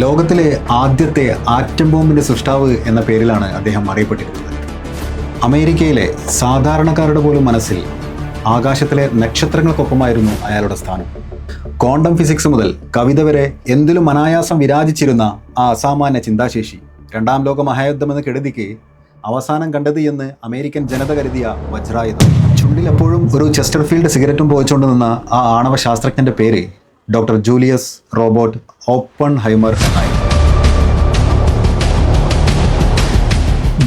ലോകത്തിലെ ആദ്യത്തെ ആറ്റം ബോംബിന്റെ സൃഷ്ടാവ് എന്ന പേരിലാണ് അദ്ദേഹം അറിയപ്പെട്ടിരുന്നത്. അമേരിക്കയിലെ സാധാരണക്കാരുടെ പോലും മനസ്സിൽ ആകാശത്തിലെ നക്ഷത്രങ്ങൾക്കൊപ്പമായിരുന്നു അയാളുടെ സ്ഥാനം. ക്വാണ്ടം ഫിസിക്സ് മുതൽ കവിത വരെ എന്തിലും അനായാസം വിരാജിച്ചിരുന്ന ആ അസാമാന്യ ചിന്താശേഷി രണ്ടാം ലോക മഹായുദ്ധമെന്ന കെടുതിക്ക് അവസാനം കണ്ടത് എന്ന് അമേരിക്കൻ ജനത കരുതിയ വജ്രായുധം. ചുണ്ടിൽ എപ്പോഴും ഒരു ചെസ്റ്റർഫീൽഡ് സിഗരറ്റും പോയിച്ചുകൊണ്ട് നിന്ന ആ ആണവ ശാസ്ത്രജ്ഞന്റെ പേര് ഡോക്ടർ ജൂലിയസ് റോബർട്ട് ഓപ്പൺഹൈമർ എന്നായിരുന്നു.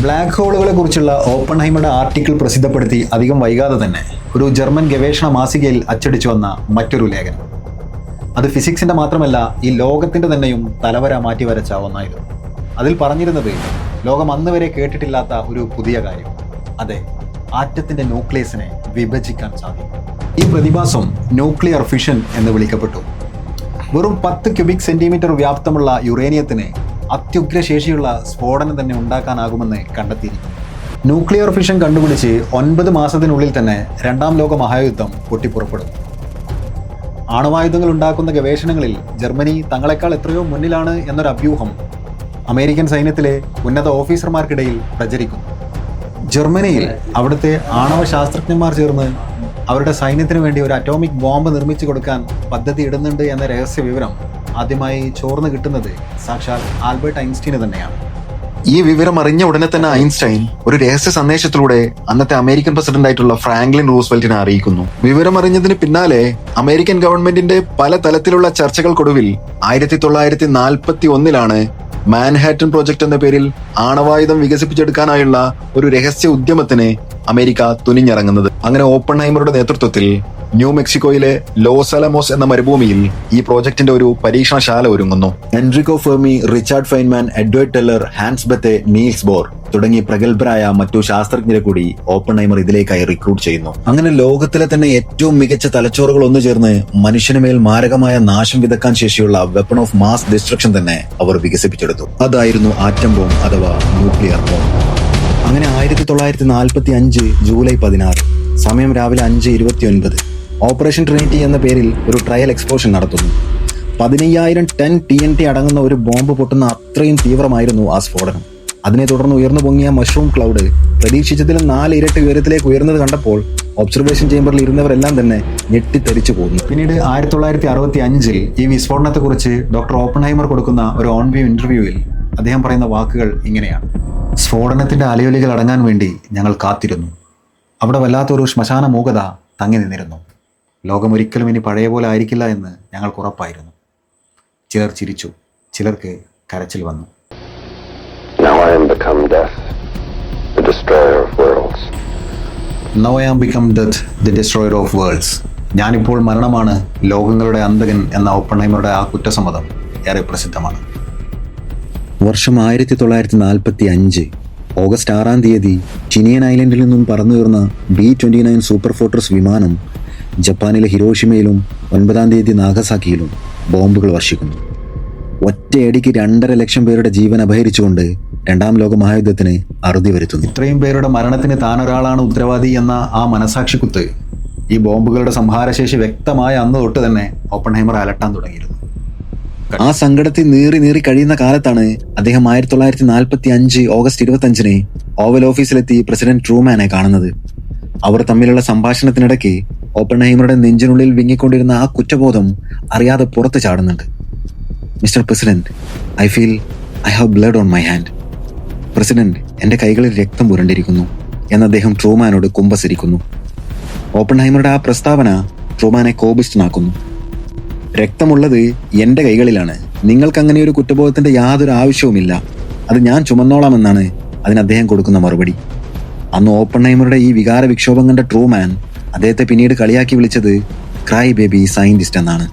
ബ്ലാക്ക് ഹോളുകളെ കുറിച്ചുള്ള ഓപ്പൺഹൈമറുടെ ആർട്ടിക്കിൾ പ്രസിദ്ധപ്പെടുത്തി അധികം വൈകാതെ തന്നെ ഒരു ജർമ്മൻ ഗവേഷണ മാസികയിൽ അച്ചടിച്ചു വന്ന മറ്റൊരു ലേഖനം. അത് ഫിസിക്സിന്റെ മാത്രമല്ല, ഈ ലോകത്തിന്റെ തന്നെയും തലവര മാറ്റിവരച്ച ഒന്നായിരുന്നു. അതിൽ പറഞ്ഞിരുന്നത് ലോകം അന്ന് വരെ കേട്ടിട്ടില്ലാത്ത ഒരു പുതിയ കാര്യം, അതെ, ആറ്റത്തിന്റെ ന്യൂക്ലിയസിനെ വിഭജിക്കാൻ സാധിക്കും. ഈ പ്രതിഭാസം ന്യൂക്ലിയർ ഫിഷൻ എന്ന് വിളിക്കപ്പെട്ടു. വെറും 10 ക്യൂബിക് സെന്റിമീറ്റർ വ്യാപ്തമുള്ള യുറേനിയത്തിന് അത്യുഗ്രശേഷിയുള്ള സ്ഫോടനം തന്നെ ഉണ്ടാക്കാനാകുമെന്ന് കണ്ടെത്തിയിരിക്കുന്നു. ന്യൂക്ലിയർ ഫിഷൻ കണ്ടുപിടിച്ച് 9 മാസത്തിനുള്ളിൽ തന്നെ രണ്ടാം ലോക മഹായുദ്ധം പൊട്ടിപ്പുറപ്പെടുന്നു. ആണവായുധങ്ങൾ ഉണ്ടാക്കുന്ന ഗവേഷണങ്ങളിൽ ജർമ്മനി തങ്ങളെക്കാൾ എത്രയോ മുന്നിലാണ് എന്നൊരു അഭ്യൂഹം അമേരിക്കൻ സൈന്യത്തിലെ ഉന്നത ഓഫീസർമാർക്കിടയിൽ പ്രചരിക്കുന്നു. ജർമ്മനിയിൽ അവിടുത്തെ ആണവ ശാസ്ത്രജ്ഞന്മാർ ചേർന്ന് അവരുടെ സൈന്യത്തിന് വേണ്ടി ഒരു അറ്റോമിക് ബോംബ് നിർമ്മിച്ചു കൊടുക്കാൻ പദ്ധതി ഇടുന്നുണ്ട് എന്ന രഹസ്യ വിവരം ആദ്യമായി ചോർന്നു കിട്ടുന്നത് സാക്ഷാൽ ആൽബർട്ട് ഐൻസ്റ്റീന് തന്നെയാണ്. ഈ വിവരം അറിഞ്ഞ ഉടനെ തന്നെ ഐൻസ്റ്റൈൻ ഒരു രഹസ്യ സന്ദേശത്തിലൂടെ അന്നത്തെ അമേരിക്കൻ പ്രസിഡന്റ് ആയിട്ടുള്ള ഫ്രാങ്ക്ലിൻ റൂസ്വെൽറ്റിനെ അറിയിക്കുന്നു. വിവരം അറിഞ്ഞതിന് പിന്നാലെ അമേരിക്കൻ ഗവൺമെന്റിന്റെ പല തലത്തിലുള്ള ചർച്ചകൾക്കൊടുവിൽ 1941 മാൻഹാറ്റൻ പ്രോജക്ട് എന്ന പേരിൽ ആണവായുധം വികസിപ്പിച്ചെടുക്കാനായുള്ള ഒരു രഹസ്യ ഉദ്യമത്തിന് അമേരിക്ക തുനിഞ്ഞിറങ്ങുന്നത്. അങ്ങനെ ഓപ്പൺഹൈമറുടെ നേതൃത്വത്തിൽ ന്യൂ മെക്സിക്കോയിലെ ലോസ് അലമോസ് എന്ന മരുഭൂമിയിൽ ഈ പ്രോജക്ടിന്റെ ഒരു പരീക്ഷണശാല ഒരുങ്ങുന്നു. Enrico Fermi, Richard Feynman, Edward Teller, Hans Bethe, Niels Bohr തുടങ്ങി പ്രഗത്ഭരായ മറ്റു ശാസ്ത്രജ്ഞരെ കൂടി ഓപ്പൺഹൈമർ ഇതിലേക്കായി റിക്രൂട്ട് ചെയ്യുന്നു. അങ്ങനെ ലോകത്തിലെ തന്നെ ഏറ്റവും മികച്ച തലച്ചോറുകൾ ഒന്നു ചേർന്ന് മനുഷ്യന് മേൽ മാരകമായ നാശം വിതക്കാൻ ശേഷിയുള്ള വെപ്പൺ ഓഫ് മാസ് ഡിസ്ട്രക്ഷൻ തന്നെ അവർ വികസിപ്പിച്ചെടുത്തു. അതായിരുന്നു ആറ്റം ബോംബ് അഥവാ ന്യൂക്ലിയർ ബോംബ്. അങ്ങനെ 1945 ജൂലൈ 16, സമയം രാവിലെ 5:29, ഓപ്പറേഷൻ ട്രിനിറ്റി എന്ന പേരിൽ ഒരു ട്രയൽ എക്സ്പ്ലോഷൻ നടത്തുന്നു. 15,000 ടൺ TNT അടങ്ങുന്ന ഒരു ബോംബ് പൊട്ടുന്ന അത്രയും തീവ്രമായിരുന്നു ആ സ്ഫോടനം. അതിനെ തുടർന്ന് ഉയർന്നു പൊങ്ങിയ മഷ്റൂം ക്ലൗഡ് പ്രതീക്ഷിച്ചതിലും 4 ഇരട്ടി ഉയരത്തിലേക്ക് ഉയർന്നത് കണ്ടപ്പോൾ ഒബ്സർവേഷൻ ചേംബറിൽ ഇരുന്നവരെല്ലാം തന്നെ ഞെട്ടിത്തെറിച്ചു പോകുന്നു. പിന്നീട് 1965 ഈ വിസ്ഫോടനത്തെക്കുറിച്ച് ഡോക്ടർ ഓപ്പൺഹൈമർ കൊടുക്കുന്ന ഒരു ഓൺ വ്യൂ ഇന്റർവ്യൂവിൽ അദ്ദേഹം പറയുന്ന വാക്കുകൾ ഇങ്ങനെയാണ്: സ്ഫോടനത്തിന്റെ അലയൊലികൾ അടങ്ങാൻ വേണ്ടി ഞങ്ങൾ കാത്തിരുന്നു. അവിടെ വല്ലാത്തൊരു ശ്മശാന മൂകത തങ്ങി നിന്നിരുന്നു. ലോകം ഒരിക്കലും ഇനി പഴയ പോലെ ആയിരിക്കില്ല എന്ന് ഞങ്ങൾക്ക് ഉറപ്പായിരുന്നു. ചിലർ ചിരിച്ചു, ചിലർക്ക് കരച്ചിൽ വന്നു. Now I am become death, the destroyer of worlds. Now I am become death, the destroyer of worlds. ഞാനിപ്പോൾ മരണമാണ്, ലോകങ്ങളുടെ അന്തകൻ എന്ന ഓപ്പൺഹൈമറുടെ ആ കുറ്റസമ്മതം ഏറെ പ്രസിദ്ധമാണ്. വർഷം 1945 ഓഗസ്റ്റ് 6 ചിനിയൻ ഐലൻഡിൽ നിന്നും പറന്നുയർന്ന B-29 സൂപ്പർ ഫോർട്രസ് വിമാനം ജപ്പാനിലെ ഹിരോഷിമയിലും 9 നാഗസാക്കിയിലും ബോംബുകൾ വർഷിക്കുന്നു. ഒറ്റയടിക്ക് 2.5 ലക്ഷം പേരുടെ ജീവൻ അപഹരിച്ചുകൊണ്ട് രണ്ടാം ലോക മഹായുദ്ധത്തിന് അറുതി വരുത്തുന്നു. ഇത്രയും പേരുടെ മരണത്തിന് താനൊരാളാണ് ഉത്തരവാദി എന്ന ആ മനസാക്ഷിക്കുത്ത് ഈ ബോംബുകളുടെ സംഹാരശേഷി വ്യക്തമായ അന്ന് തൊട്ട് തന്നെ ഓപ്പൺഹൈമർ അലട്ടാൻ തുടങ്ങിയിരുന്നു. ആ സങ്കടത്തിൽ നീറി കഴിയുന്ന കാലത്താണ് അദ്ദേഹം 1945 ഓഗസ്റ്റ് 25 ഓവൽ ഓഫീസിലെത്തി പ്രസിഡന്റ് ട്രൂമാനെ കാണുന്നത്. അവർ തമ്മിലുള്ള സംഭാഷണത്തിനിടയ്ക്ക് ഓപ്പൺഹൈമറുടെ നെഞ്ചിനുള്ളിൽ വിങ്ങിക്കൊണ്ടിരുന്ന ആ കുറ്റബോധം അറിയാതെ പുറത്ത് ചാടുന്നുണ്ട്. Mister president, I feel I have blood on my hand. President, എൻ്റെ കൈകളിൽ രക്തം പുരണ്ടിരിക്കുന്നു എന്ന് അദ്ദേഹം ട്രൂമാനോട് കുമ്പസരിക്കുന്നു. ഓപ്പൺഹൈമറുടെ ആ പ്രസ്താവന ട്രൂമാനെ കോപിഷ്ഠനാക്കുന്നു. രക്തമുള്ളത് എൻ്റെ കൈകളിലാണ്, നിങ്ങൾക്ക് അങ്ങനെ ഒരു കുറ്റബോധത്തിന്റെ യാതൊരു ആവശ്യവുമില്ല, അത് ഞാൻ ചുമന്നോളാമെന്നാണ് അതിന് അദ്ദേഹം കൊടുക്കുന്ന മറുപടി. അന്ന് ഓപ്പൺഹൈമറുടെ ഈ വികാര വിക്ഷോഭം കണ്ട ട്രൂമാൻ അദ്ദേഹത്തെ പിന്നീട് കളിയാക്കി വിളിച്ചത് ക്രൈ ബേബി സയന്റിസ്റ്റ് എന്നാണ്.